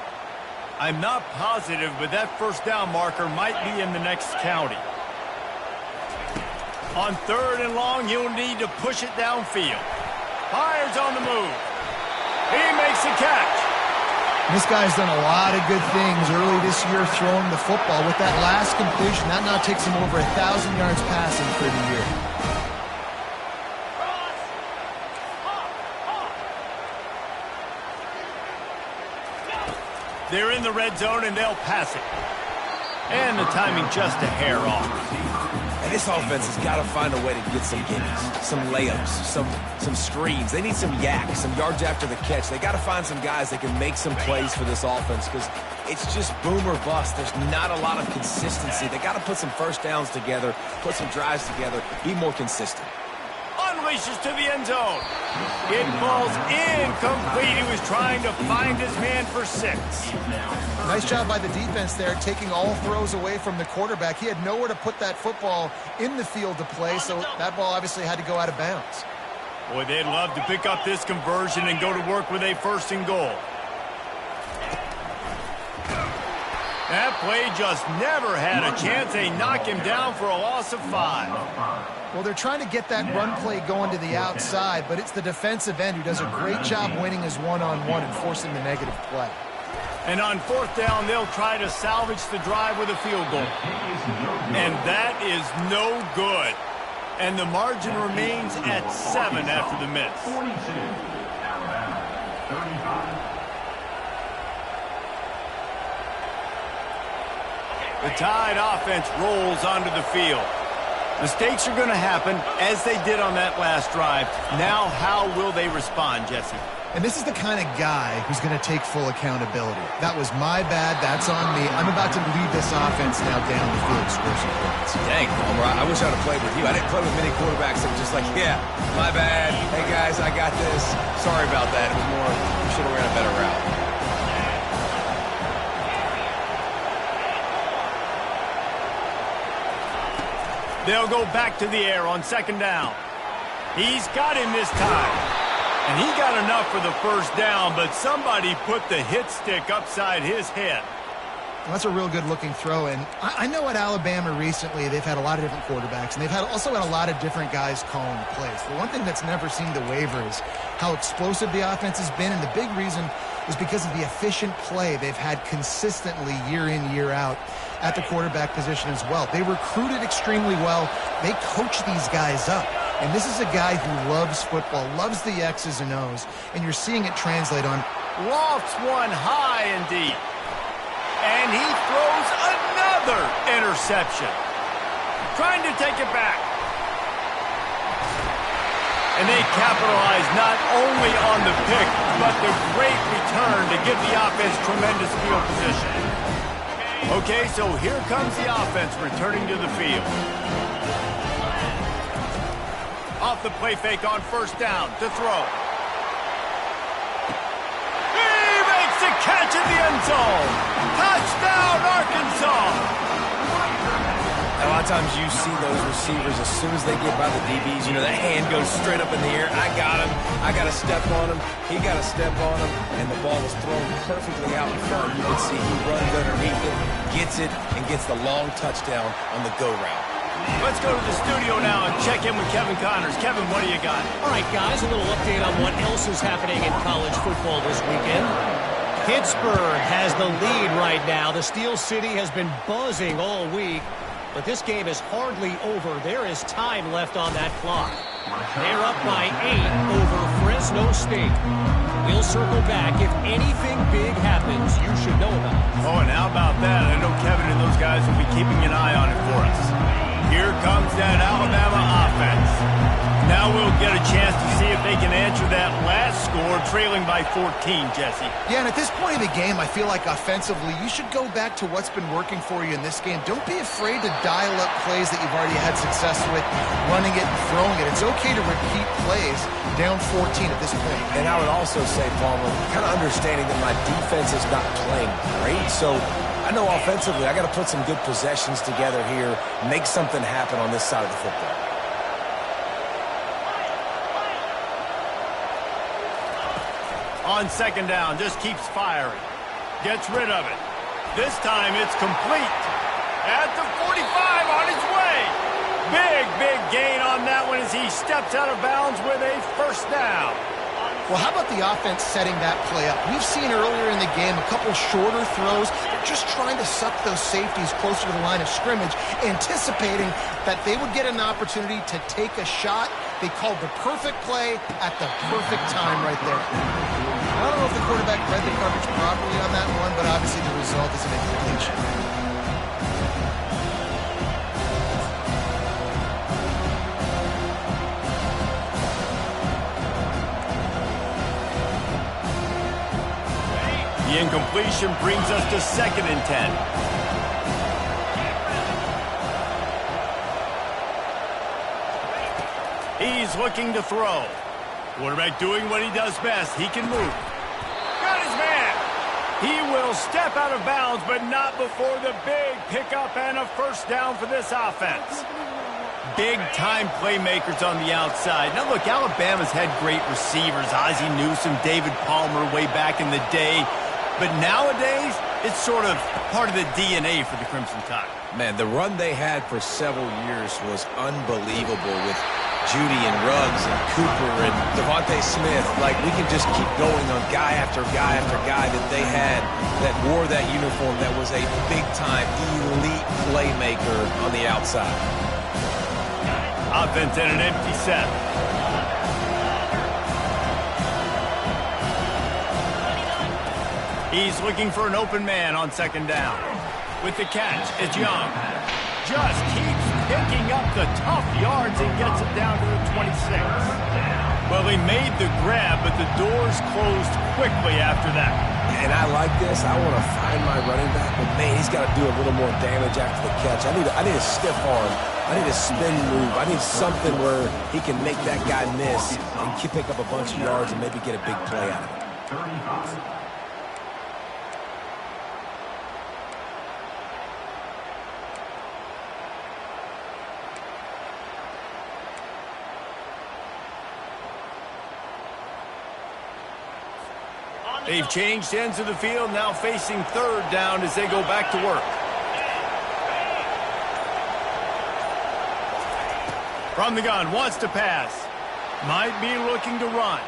A: I'm not positive, but that first down marker might be in the next county. On 3rd and long, he'll need to push it downfield. Fires on the move. He makes the catch.
C: This guy's done a lot of good things early this year throwing the football. With that last completion, that now takes him over 1,000 yards passing for the year.
A: They're in the red zone, and they'll pass it. And the timing just a hair off.
B: And this offense has got to find a way to get some gimmies, some layups, some screens. They need some yak, some yards after the catch. They got to find some guys that can make some plays for this offense because it's just boom or bust. There's not a lot of consistency. They got to put some first downs together, put some drives together, be more consistent.
A: Unleashes to the end zone. It falls incomplete. He was trying to find his man for 6.
C: Nice job by the defense there, taking all throws away from the quarterback. He had nowhere to put that football in the field to play, so that ball obviously had to go out of bounds.
A: Boy, they'd love to pick up this conversion and go to work with a 1st and goal. That play just never had a chance. They knock him down for a loss of 5.
C: Well, they're trying to get that run play going to the outside, but it's the defensive end who does a great job winning his one-on-one and forcing the negative play.
A: And on 4th down, they'll try to salvage the drive with a field goal. And that is no good. And the margin remains at 7 after the miss.
E: 42, Alabama, 35.
A: The Tide offense rolls onto the field. Mistakes are going to happen, as they did on that last drive. Now, how will they respond, Jesse?
C: And this is the kind of guy who's going to take full accountability. That was my bad. That's on me. I'm about to lead this offense now down the field, score some points.
B: Dang, Palmer, I wish I'd have played with you. I didn't play with many quarterbacks that were just like, yeah, my bad. Hey, guys, I got this. Sorry about that. It was more, we should have ran a better route.
A: They'll go back to the air on 2nd down. He's got him this time. And he got enough for the 1st down, but somebody put the hit stick upside his head.
C: Well, that's a real good-looking throw. And I know at Alabama recently they've had a lot of different quarterbacks, and they've also had a lot of different guys calling the plays. The one thing that's never seemed to waver is how explosive the offense has been, and the big reason is because of the efficient play they've had consistently year in, year out at the quarterback position as well. They recruited extremely well. They coach these guys up. And this is a guy who loves football, loves the X's and O's, and you're seeing it translate on.
A: Lofts one high and deep. And he throws another interception. Trying to take it back. And they capitalize not only on the pick, but the great return to give the offense tremendous field position. Okay, so here comes the offense returning to the field. Off the play fake on 1st down to throw. He makes the catch in the end zone. Touchdown, Arkansas.
B: A lot of times you see those receivers, as soon as they get by the DBs, you know, that hand goes straight up in the air. I got him. I got to step on him. He got to step on him. And the ball was thrown perfectly out in front. You can see he runs underneath it, gets it, and gets the long touchdown on the go route.
A: Let's go to the studio now and check in with Kevin Connors. Kevin, what do you got?
D: All right, guys, a little update on what else is happening in college football this weekend. Pittsburgh has the lead right now. The Steel City has been buzzing all week. But this game is hardly over. There is time left on that clock. They're up by 8 over Fresno State. We'll circle back. If anything big happens, you should know about it.
A: Oh, and how about that? I know Kevin and those guys will be keeping an eye on it for us. Here comes that Alabama offense. Now we'll get a chance to see if they can answer that last score, trailing by 14, Jesse.
C: Yeah, and at this point in the game, I feel like offensively, you should go back to what's been working for you in this game. Don't be afraid to dial up plays that you've already had success with, running it and throwing it. It's okay to repeat plays down 14 at this point.
B: And I would also say, Palmer, kind of understanding that my defense is not playing great, so I know offensively I got to put some good possessions together here, make something happen on this side of the football.
A: On 2nd down, just keeps firing. Gets rid of it. This time it's complete. At the 45, on his way. Big gain on that one as he steps out of bounds with a first down.
C: Well, how about the offense setting that play up? We've seen earlier in the game a couple shorter throws. They're just trying to suck those safeties closer to the line of scrimmage, anticipating that they would get an opportunity to take a shot. They called the perfect play at the perfect time right there. I don't know if the quarterback read the coverage properly on that one, but obviously the result is an incompletion.
A: The incompletion brings us to 2nd and 10. He's looking to throw. Quarterback doing what he does best. He can move. Got his man. He will step out of bounds, but not before the big pickup and a first down for this offense. Big-time playmakers on the outside. Now, look, Alabama's had great receivers. Ozzie Newsome, David Palmer way back in the day. But nowadays, it's sort of part of the DNA for the Crimson Tide.
B: Man, the run they had for several years was unbelievable with Judy and Ruggs and Cooper and Devontae Smith. Like, we can just keep going on guy after guy after guy that they had that wore that uniform that was a big-time, elite playmaker on the outside.
A: Offense in an empty set. He's looking for an open man on 2nd down. With the catch, it's Young. Just keeps picking up the tough yards and gets it down to the 26. Well, he made the grab, but the doors closed quickly after that.
B: And I like this. I want to find my running back, but man, he's got to do a little more damage after the catch. I need a stiff arm. I need a spin move. I need something where he can make that guy miss and pick up a bunch of yards and maybe get a big play out of it.
A: They've changed ends of the field, now facing 3rd down as they go back to work. From the gun, wants to pass. Might be looking to run.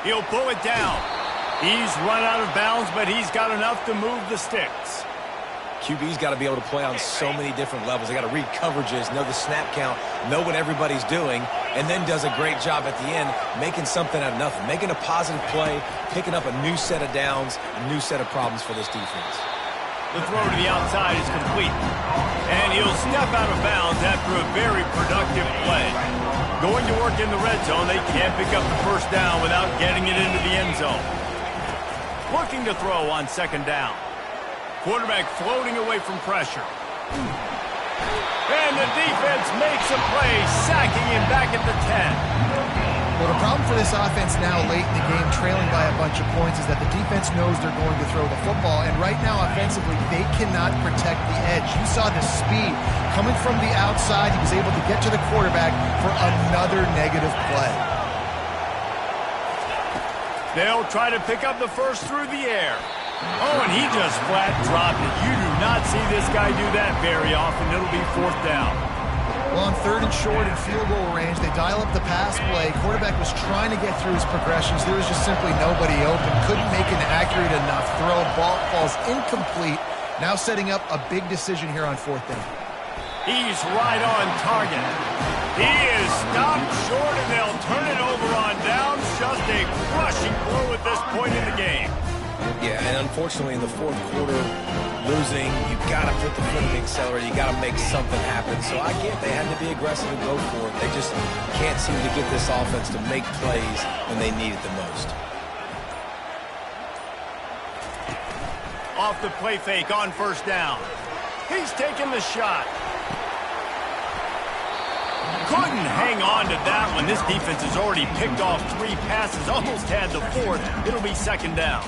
A: He'll pull it down. He's run out of bounds, but he's got enough to move the sticks.
B: QB's got to be able to play on so many different levels. They got to read coverages, know the snap count, know what everybody's doing, and then does a great job at the end making something out of nothing, making a positive play, picking up a new set of downs, a new set of problems for this defense.
A: The throw to the outside is complete. And he'll step out of bounds after a very productive play. Going to work in the red zone, they can't pick up the first down without getting it into the end zone. Looking to throw on 2nd down. Quarterback floating away from pressure. And the defense makes a play, sacking him back at the 10.
C: Well, the problem for this offense now late in the game, trailing by a bunch of points, is that the defense knows they're going to throw the football. And right now, offensively, they cannot protect the edge. You saw the speed coming from the outside. He was able to get to the quarterback for another negative play.
A: They'll try to pick up the first through the air. Oh, and he just flat dropped it. You do not see this guy do that very often. It'll be 4th down.
C: Well, on 3rd and short and field goal range, they dial up the pass play. Quarterback was trying to get through his progressions. There was just simply nobody open. Couldn't make an accurate enough throw. Ball falls incomplete. Now setting up a big decision here on 4th down.
A: He's right on target. He is stopped short, and they'll turn it over on downs. Just a crushing blow at this point in the game.
B: Yeah, and unfortunately in the 4th quarter, losing, you got to put the foot in the accelerator. You got to make something happen. So I get they had to be aggressive and go for it. They just can't seem to get this offense to make plays when they need it the most.
A: Off the play fake on 1st down. He's taking the shot. Couldn't hang on to that one. This defense has already picked off 3 passes, almost had the 4th. It'll be 2nd down.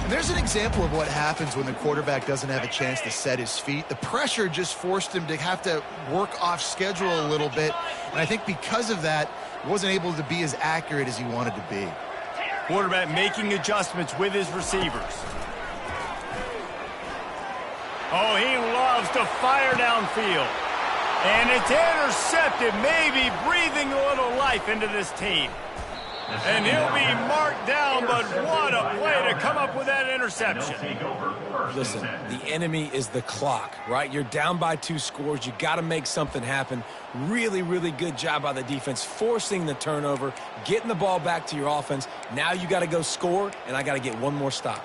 C: And there's an example of what happens when the quarterback doesn't have a chance to set his feet. The pressure just forced him to have to work off schedule a little bit. And I think because of that, he wasn't able to be as accurate as he wanted to be.
A: Quarterback making adjustments with his receivers. Oh, he loves to fire downfield. And it's intercepted, maybe breathing a little life into this team. And he'll be marked down, but what a play to come up with that interception.
B: Listen, the enemy is the clock, right? You're down by 2 scores. You got to make something happen. Really, really good job by the defense, forcing the turnover, getting the ball back to your offense. Now you got to go score, and I got to get one more stop.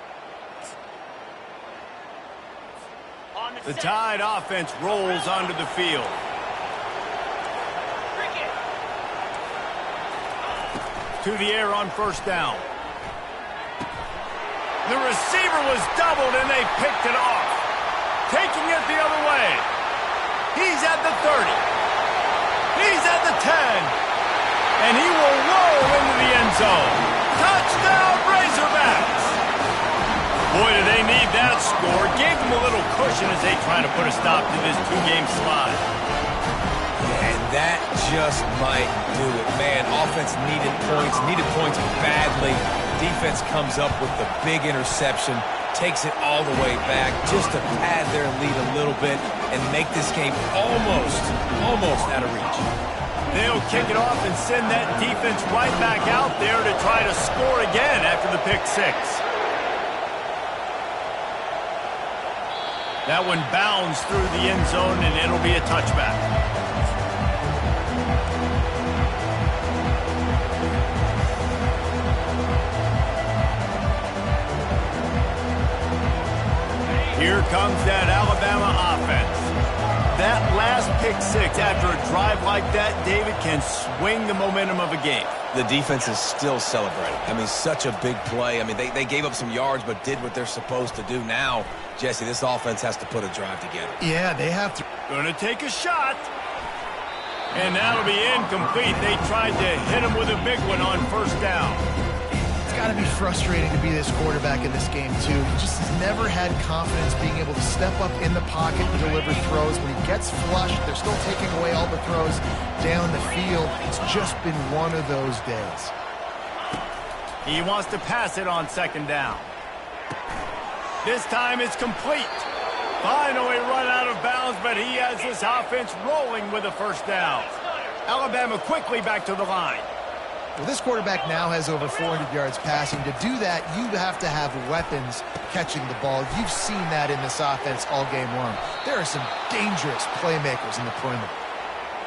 A: The Tide offense rolls onto the field. To the air on first down. The receiver was doubled, and they picked it off. Taking it the other way. He's at the 30. He's at the 10. And he will roll into the end zone. Touchdown, Razorbacks! Boy, do they need that score. Gave them a little cushion as they try to put a stop to this 2-game slide.
B: And that just might do it. Man, offense needed points badly. Defense comes up with the big interception, takes it all the way back just to pad their lead a little bit and make this game almost out of reach.
A: They'll kick it off and send that defense right back out there to try to score again after the pick 6. That one bounds through the end zone, and it'll be a touchback. Here comes that Alabama offense. That last pick 6 after a drive like that, David, can swing the momentum of a game.
B: The defense is still celebrating. I mean, such a big play. I mean, they gave up some yards but did what they're supposed to do. Now, Jesse, this offense has to put a drive together.
C: Yeah, they have to.
A: Gonna take a shot. And that'll be incomplete. They tried to hit him with a big one on first down.
C: It's got to be frustrating to be this quarterback in this game, too. He just has never had confidence being able to step up in the pocket and deliver throws. When he gets flushed, they're still taking away all the throws down the field. It's just been one of those days.
A: He wants to pass it on second down. This time it's complete. Finally run out of bounds, but he has this offense rolling with a first down. Alabama quickly back to the line.
C: Well, this quarterback now has over 400 yards passing. To do that, you have to have weapons catching the ball. You've seen that in this offense all game long. There are some dangerous playmakers in the perimeter.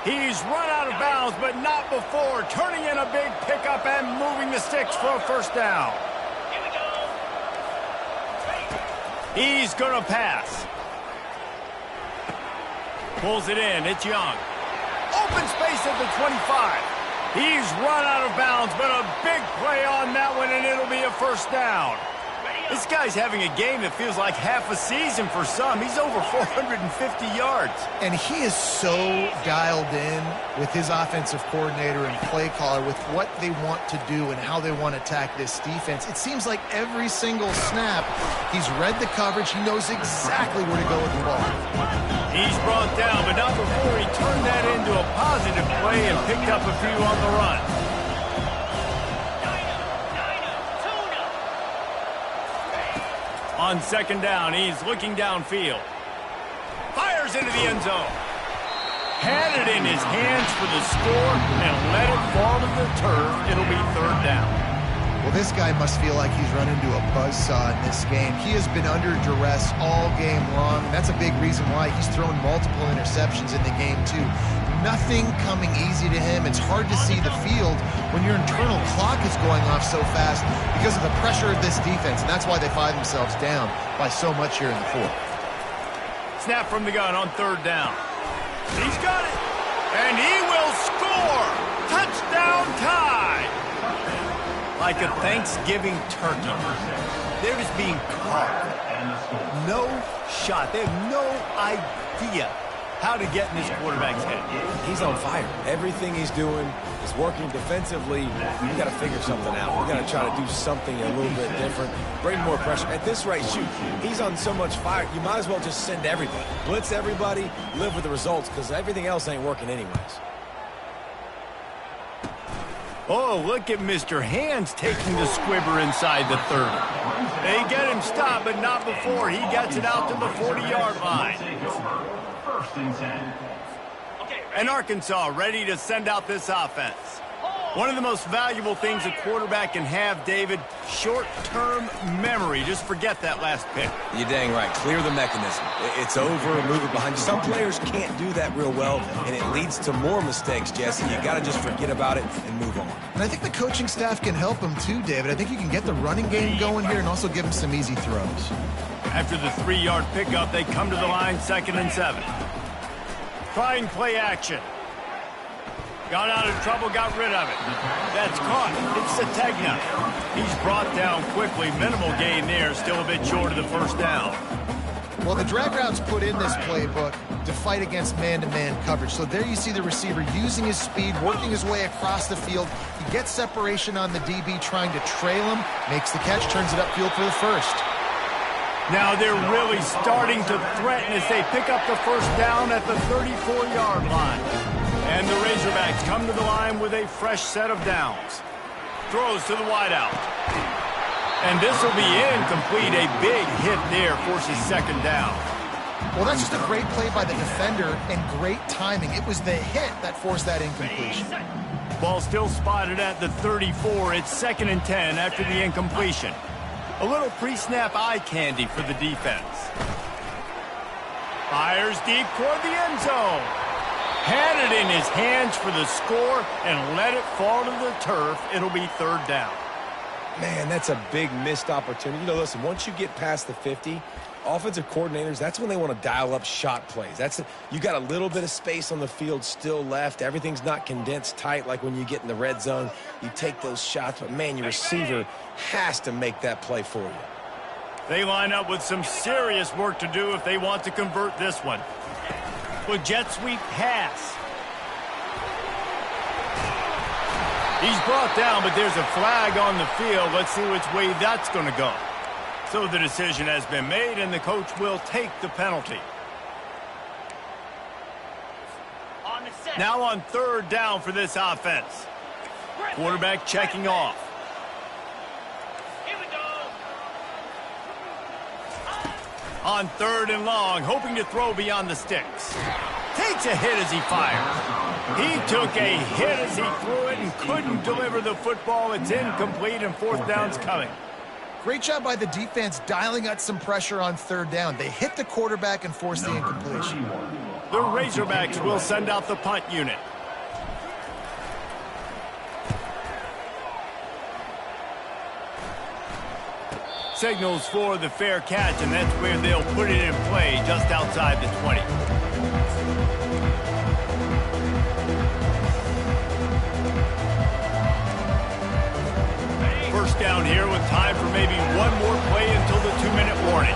A: He's run out of bounds, but not before. Turning in a big pickup and moving the sticks for a first down. He's going to pass. Pulls it in. It's Young. Open space at the 25. He's run out of bounds, but a big play on that one, and it'll be a first down. This guy's having a game that feels like half a season for some. He's over 450 yards.
C: And he is so dialed in with his offensive coordinator and play caller with what they want to do and how they want to attack this defense. It seems like every single snap, he's read the coverage. He knows exactly where to go with the ball.
A: He's brought down, but not before he turned that into a positive play and picked up a few on the run. On second down, he's looking downfield. Fires into the end zone. Had it in his hands for the score and let it fall to the turf. It'll be third down.
C: Well, this guy must feel like he's run into a buzzsaw in this game. He has been under duress all game long. That's a big reason why he's thrown multiple interceptions in the game, too. Nothing coming easy to him. It's hard to see the field when your internal clock is going off so fast because of the pressure of this defense, and that's why they find themselves down by so much here in the fourth.
A: Snap from the gun on third down. He's got it, and he will score. Touchdown Tide. Like a Thanksgiving turkey. They're just being caught. No shot. They have no idea how to get in this quarterback's head.
B: He's on fire. Everything he's doing is working defensively. We got to figure something out. We got to try to do something a little bit different. Bring more pressure. At this rate, shoot, he's on so much fire, you might as well just send everybody. Blitz everybody, live with the results, because everything else ain't working anyways.
A: Oh, look at Mr. Hands taking the squibber inside the 30. They get him stopped, but not before he gets it out to the 40-yard line.
E: First and 10.
A: And Arkansas ready to send out this offense. One of the most valuable things a quarterback can have, David, short-term memory. Just forget that last pick.
B: You're dang right. Clear the mechanism. It's over, move it behind you. Some players can't do that real well, and it leads to more mistakes, Jesse. You got to just forget about it and move on.
C: And I think the coaching staff can help him too, David. I think you can get the running game going here and also give him some easy throws.
A: After the 3-yard pickup, they come to the line, 2nd and 7. Trying play action. Got out of trouble, got rid of it. That's caught. It's Sategna. He's brought down quickly. Minimal gain there. Still a bit short of the first down.
C: Well, the drag routes put in this playbook to fight against man-to-man coverage. So there you see the receiver using his speed, working his way across the field. He gets separation on the DB, trying to trail him, makes the catch, turns it upfield for the first.
A: Now they're really starting to threaten as they pick up the first down at the 34-yard line. And the Razorbacks come to the line with a fresh set of downs. Throws to the wideout. And this will be incomplete. A big hit there forces 2nd down.
C: Well, that's just a great play by the defender and great timing. It was the hit that forced that incompletion.
A: Ball still spotted at the 34. It's 2nd and 10 after the incompletion. A little pre-snap eye candy for the defense. Fires deep toward the end zone. Had it in his hands for the score and let it fall to the turf. It'll be 3rd down.
B: Man, that's a big missed opportunity. You know, listen, once you get past the 50, offensive coordinators, that's when they want to dial up shot plays. You got a little bit of space on the field still left. Everything's not condensed tight like when you get in the red zone. You take those shots, but, man, your receiver has to make that play for you.
A: They line up with some serious work to do if they want to convert this one. With jet sweep pass. He's brought down, but there's a flag on the field. Let's see which way that's going to go. So the decision has been made, and the coach will take the penalty. Now on 3rd down for this offense. Quarterback checking off. On 3rd and long, hoping to throw beyond the sticks. Takes a hit as he fired. He took a hit as he threw it and couldn't deliver the football. It's incomplete, and 4th down's coming.
C: Great job by the defense dialing out some pressure on 3rd down. They hit the quarterback and forced the incompletion.
A: The Razorbacks will send out the punt unit. Signals for the fair catch, and that's where they'll put it in play, just outside the 20. First down here with time for maybe one more play until the 2-minute warning.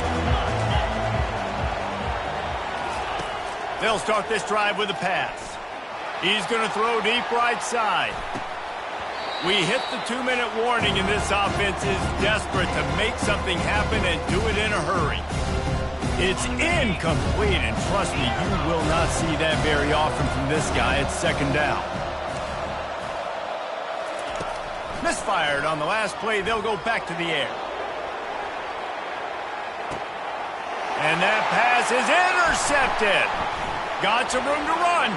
A: They'll start this drive with a pass. He's going to throw deep right side. We hit the 2-minute warning, and this offense is desperate to make something happen and do it in a hurry. It's incomplete, and trust me, you will not see that very often from this guy. It's 2nd down. Misfired on the last play. They'll go back to the air. And that pass is intercepted. Got some room to run.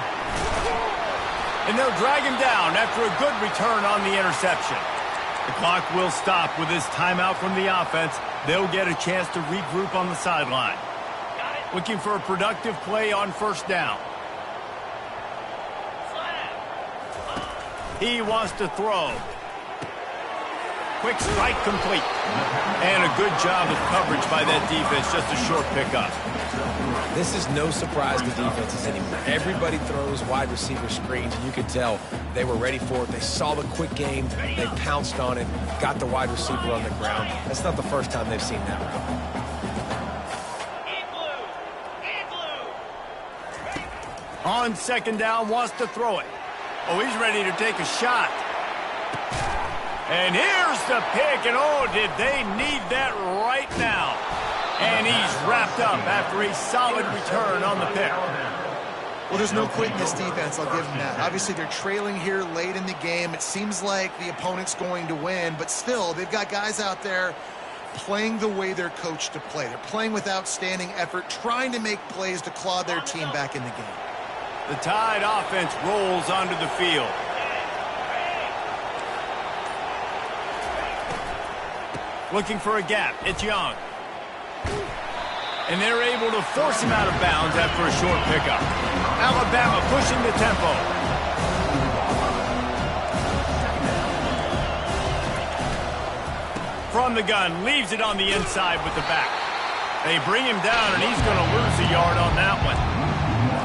A: And they'll drag him down after a good return on the interception. The clock will stop with this timeout from the offense. They'll get a chance to regroup on the sideline. Looking for a productive play on 1st down. He wants to throw. Quick strike complete. And a good job of coverage by that defense. Just a short pickup.
B: This is no surprise to defenses anymore. Everybody throws wide receiver screens, and you could tell they were ready for it. They saw the quick game. They pounced on it, got the wide receiver on the ground. That's not the first time they've seen that one.
A: On 2nd down, wants to throw it. Oh, he's ready to take a shot. And here's the pick, and oh, did they need that right now. And he's wrapped up after a solid return on the pick.
C: Well, there's no quit in this defense, I'll give them that. Obviously, they're trailing here late in the game. It seems like the opponent's going to win, but still, they've got guys out there playing the way they're coached to play. They're playing with outstanding effort, trying to make plays to claw their team back in the game.
A: The Tide offense rolls onto the field. Looking for a gap. It's Young. And they're able to force him out of bounds after a short pickup. Alabama pushing the tempo. From the gun, leaves it on the inside with the back. They bring him down, and he's going to lose a yard on that one.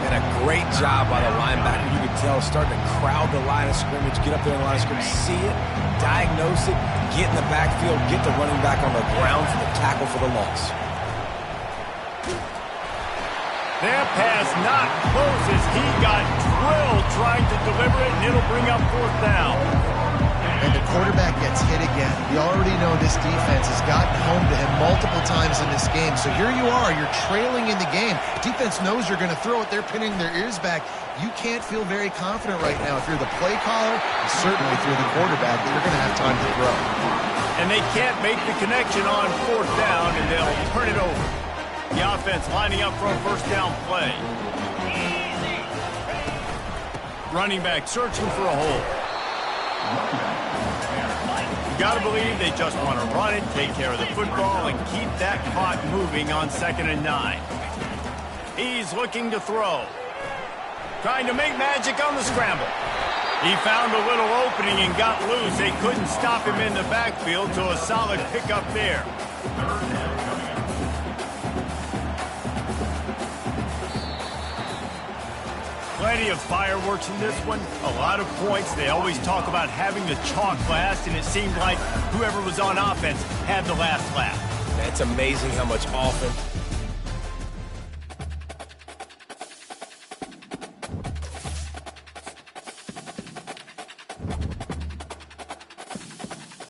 B: And a great job by the linebacker. You can tell, starting to crowd the line of scrimmage, get up there in the line of scrimmage, see it, diagnose it, get in the backfield, get the running back on the ground for the tackle for the loss.
A: Their pass not close as he got drilled trying to deliver it, and it'll bring up 4th down.
C: And the quarterback gets hit again. We already know this defense has gotten home to him multiple times in this game. So here you are, you're trailing in the game. Defense knows you're going to throw it. They're pinning their ears back. You can't feel very confident right now if you're the play caller, and certainly if you're the quarterback, that you're going to have time to throw.
A: And they can't make the connection on 4th down, and they'll turn it over. The offense lining up for a 1st down play. Running back searching for a hole. You got to believe they just want to run it, take care of the football, and keep that clock moving on 2nd and 9. He's looking to throw. Trying to make magic on the scramble. He found a little opening and got loose. They couldn't stop him in the backfield, so a solid pickup there. Plenty of fireworks in this one. A lot of points. They always talk about having the chalk last, and it seemed like whoever was on offense had the last laugh.
B: It's amazing how much offense